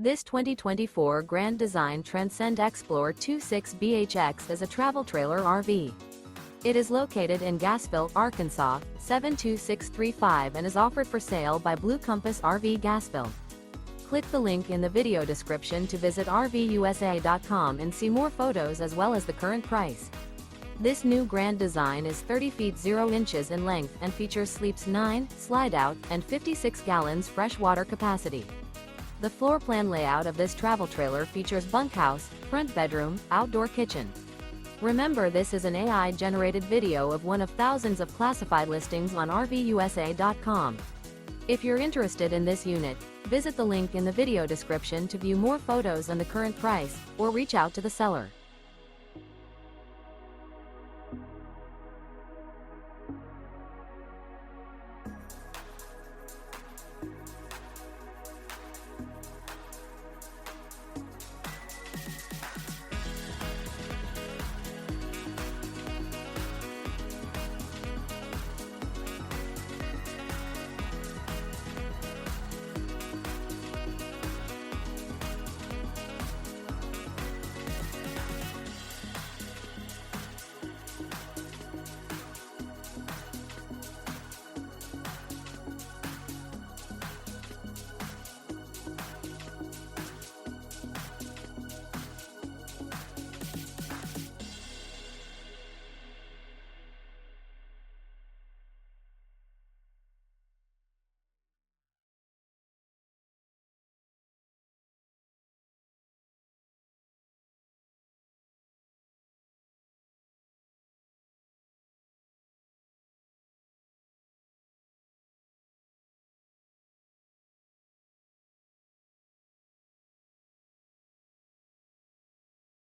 This 2024 Grand Design Transcend Xplor 26BHX is a travel trailer RV. It is located in Gassville, Arkansas, 72635 and is offered for sale by Blue Compass RV Gassville. Click the link in the video description to visit RVUSA.com and see more photos as well as the current price. This new Grand Design is 30 feet 0 inches in length and features sleeps 9, Slideout, and 56 gallons fresh water capacity. The floor plan layout of this travel trailer features bunkhouse, front bedroom, outdoor kitchen. Remember, this is an AI-generated video of one of thousands of classified listings on RVUSA.com. If you're interested in this unit, visit the link in the video description to view more photos and the current price, or reach out to the seller.